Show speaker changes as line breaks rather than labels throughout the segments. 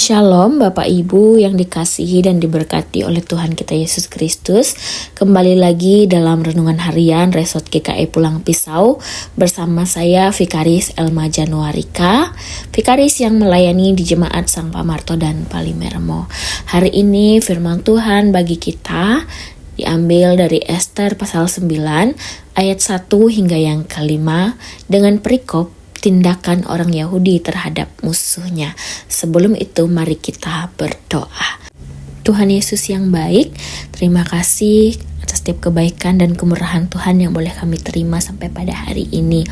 Shalom Bapak Ibu yang dikasihi dan diberkati oleh Tuhan kita Yesus Kristus. Kembali lagi dalam Renungan Harian Resort GKI Pulang Pisau bersama saya Vikaris Elma Januarika, Vikaris yang melayani di Jemaat Sang Pamarto dan Palimermo. Hari ini firman Tuhan bagi kita diambil dari Ester pasal 9 ayat 1 hingga yang kelima dengan perikop tindakan orang Yahudi terhadap musuhnya. Sebelum itu mari kita berdoa. Tuhan Yesus yang baik, terima kasih atas setiap kebaikan dan kemurahan Tuhan yang boleh kami terima sampai pada hari ini.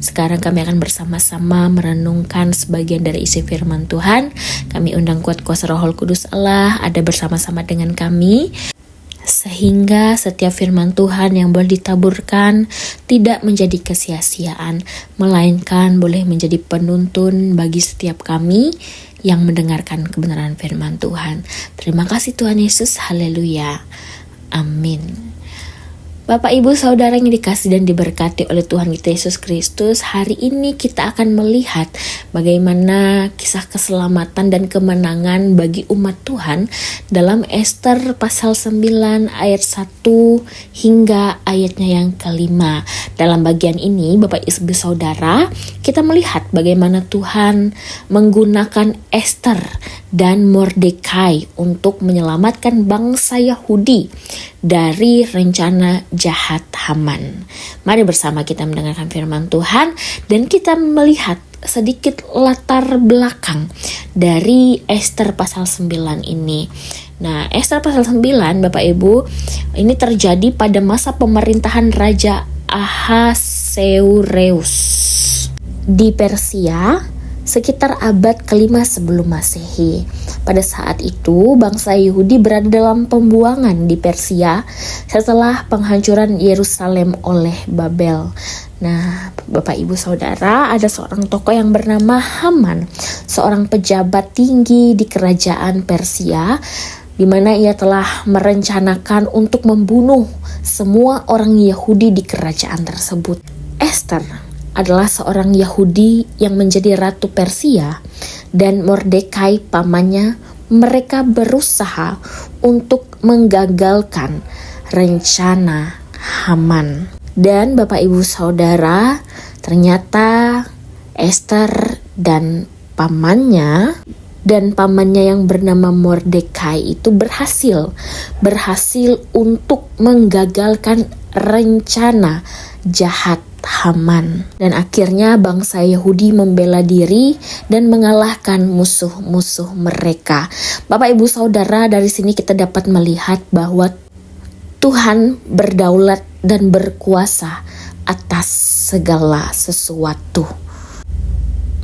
Sekarang kami akan bersama-sama merenungkan sebagian dari isi firman Tuhan. Kami undang kuat kuasa Roh Kudus Allah ada bersama-sama dengan kami, sehingga setiap firman Tuhan yang boleh ditaburkan tidak menjadi kesia-siaan, melainkan boleh menjadi penuntun bagi setiap kami yang mendengarkan kebenaran firman Tuhan. Terima kasih Tuhan Yesus, haleluya, amin. Bapak Ibu Saudara yang dikasih dan diberkati oleh Tuhan kita Yesus Kristus, hari ini kita akan melihat bagaimana kisah keselamatan dan kemenangan bagi umat Tuhan dalam Ester pasal 9 ayat 1 hingga ayatnya yang kelima. Dalam bagian ini Bapak Ibu Saudara, kita melihat bagaimana Tuhan menggunakan Ester dan Mordekai untuk menyelamatkan bangsa Yahudi dari rencana jahat Haman. Mari bersama kita mendengarkan firman Tuhan dan kita melihat sedikit latar belakang dari Ester pasal 9 ini. Nah, Ester pasal 9 Bapak Ibu, ini terjadi pada masa pemerintahan Raja Ahasuerus di Persia sekitar abad kelima sebelum Masehi. Pada saat itu, bangsa Yahudi berada dalam pembuangan di Persia setelah penghancuran Yerusalem oleh Babel. Nah, Bapak Ibu Saudara, ada seorang tokoh yang bernama Haman, seorang pejabat tinggi di kerajaan Persia, di mana ia telah merencanakan untuk membunuh semua orang Yahudi di kerajaan tersebut. Ester adalah seorang Yahudi yang menjadi ratu Persia, dan Mordekai pamannya. Mereka berusaha untuk menggagalkan rencana Haman. Dan Bapak Ibu Saudara, ternyata Ester dan pamannya yang bernama Mordekai itu berhasil untuk menggagalkan rencana jahat Haman. Dan akhirnya bangsa Yahudi membela diri dan mengalahkan musuh-musuh mereka. Bapak Ibu Saudara, dari sini kita dapat melihat bahwa Tuhan berdaulat dan berkuasa atas segala sesuatu.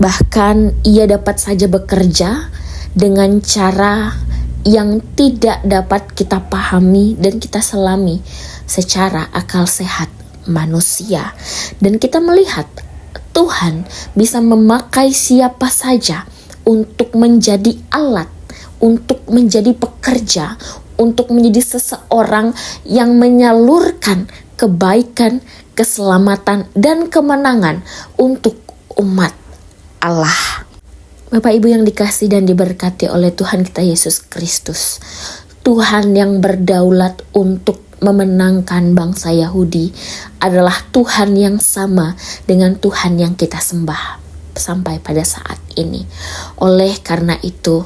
Bahkan ia dapat saja bekerja dengan cara yang tidak dapat kita pahami dan kita selami secara akal sehat manusia. Dan kita melihat Tuhan bisa memakai siapa saja untuk menjadi alat, untuk menjadi pekerja, untuk menjadi seseorang yang menyalurkan kebaikan, keselamatan, dan kemenangan untuk umat Allah. Bapak Ibu yang dikasihi dan diberkati oleh Tuhan kita Yesus Kristus, Tuhan yang berdaulat untuk memenangkan bangsa Yahudi adalah Tuhan yang sama dengan Tuhan yang kita sembah sampai pada saat ini. Oleh karena itu,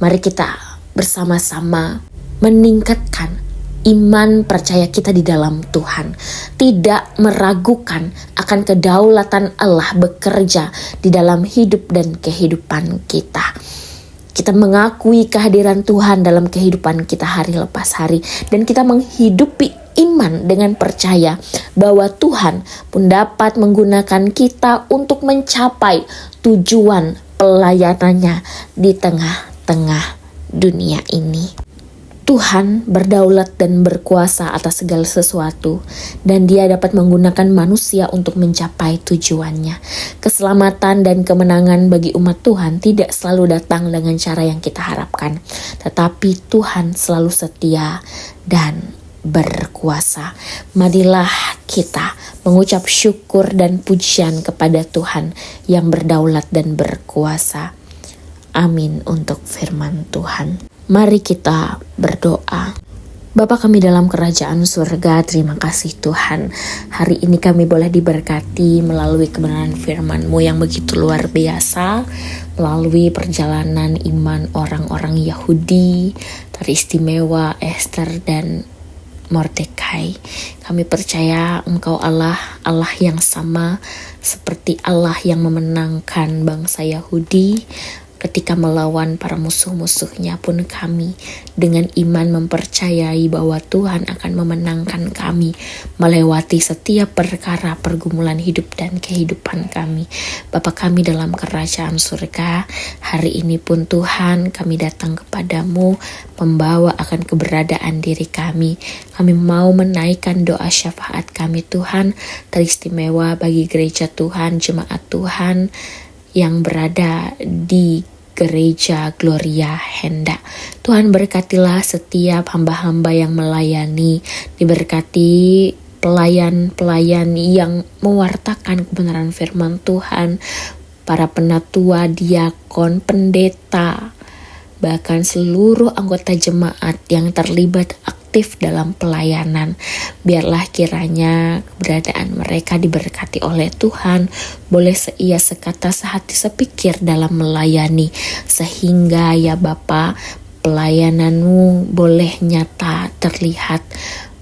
mari kita bersama-sama meningkatkan iman percaya kita di dalam Tuhan, tidak meragukan akan kedaulatan Allah bekerja di dalam hidup dan kehidupan kita. Kita mengakui kehadiran Tuhan dalam kehidupan kita hari lepas hari, dan kita menghidupi iman dengan percaya bahwa Tuhan pun dapat menggunakan kita untuk mencapai tujuan pelayanannya di tengah-tengah dunia ini. Tuhan berdaulat dan berkuasa atas segala sesuatu, dan Dia dapat menggunakan manusia untuk mencapai tujuannya. Keselamatan dan kemenangan bagi umat Tuhan tidak selalu datang dengan cara yang kita harapkan, tetapi Tuhan selalu setia dan berkuasa. Marilah kita mengucap syukur dan pujian kepada Tuhan yang berdaulat dan berkuasa. Amin untuk firman Tuhan. Mari kita berdoa. Bapa kami dalam kerajaan surga, terima kasih Tuhan. Hari ini kami boleh diberkati melalui kebenaran firman-Mu yang begitu luar biasa, melalui perjalanan iman orang-orang Yahudi, teristimewa Esther dan Mordekai. Kami percaya Engkau Allah yang sama seperti Allah yang memenangkan bangsa Yahudi ketika melawan para musuh-musuhnya, pun kami dengan iman mempercayai bahwa Tuhan akan memenangkan kami melewati setiap perkara pergumulan hidup dan kehidupan kami. Bapa kami dalam kerajaan surga, hari ini pun Tuhan kami datang kepadamu membawa akan keberadaan diri kami. Kami mau menaikkan doa syafaat kami Tuhan, teristimewa bagi gereja Tuhan, jemaat Tuhan yang berada di Gereja Gloria Henda. Tuhan berkatilah setiap hamba-hamba yang melayani, diberkati pelayan-pelayan yang mewartakan kebenaran firman Tuhan, para penatua, diakon, pendeta, bahkan seluruh anggota jemaat yang terlibat aktif dalam pelayanan. Biarlah kiranya keberadaan mereka diberkati oleh Tuhan, boleh seia sekata sehati sepikir dalam melayani, sehingga ya Bapa, pelayanan-Mu boleh nyata terlihat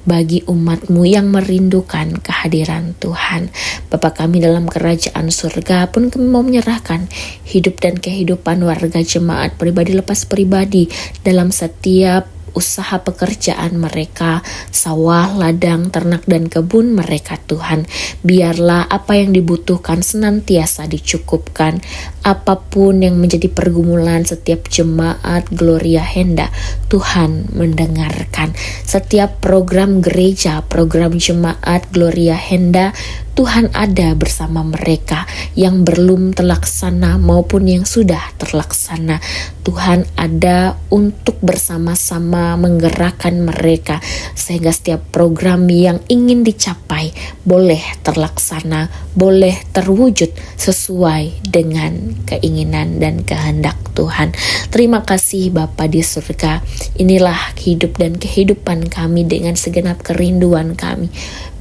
bagi umat-Mu yang merindukan kehadiran Tuhan. Bapa kami dalam kerajaan surga pun kami mau menyerahkan hidup dan kehidupan warga jemaat pribadi lepas pribadi dalam setiap usaha pekerjaan mereka, sawah, ladang, ternak dan kebun mereka Tuhan. Biarlah apa yang dibutuhkan senantiasa dicukupkan. Apapun yang menjadi pergumulan setiap jemaat Gloria Henda, Tuhan mendengarkan. Setiap program gereja, program jemaat Gloria Henda, Tuhan ada bersama mereka yang belum terlaksana maupun yang sudah terlaksana. Tuhan ada untuk bersama-sama menggerakkan mereka sehingga setiap program yang ingin dicapai boleh terlaksana, boleh terwujud sesuai dengan keinginan dan kehendak Tuhan. Terima kasih Bapa di surga. Inilah hidup dan kehidupan kami dengan segenap kerinduan kami.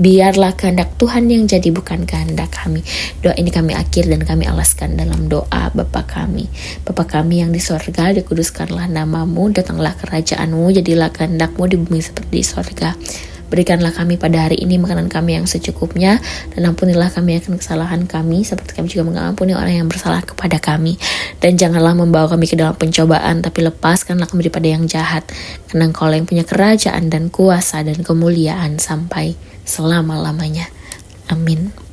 Biarlah kehendak Tuhan yang jadi bukan kehendak kami. Doa ini kami akhir dan kami alaskan dalam doa Bapa kami. Bapa kami yang di sorga, dikuduskanlah namamu, datanglah kerajaan-Mu, jadilah kehendak-Mu di bumi seperti di sorga. Berikanlah kami pada hari ini makanan kami yang secukupnya, dan ampunilah kami akan kesalahan kami, seperti kami juga mengampuni orang yang bersalah kepada kami. Dan janganlah membawa kami ke dalam pencobaan, tapi lepaskanlah kami daripada yang jahat. Karena Engkau yang punya kerajaan dan kuasa dan kemuliaan sampai selama-lamanya. Amin.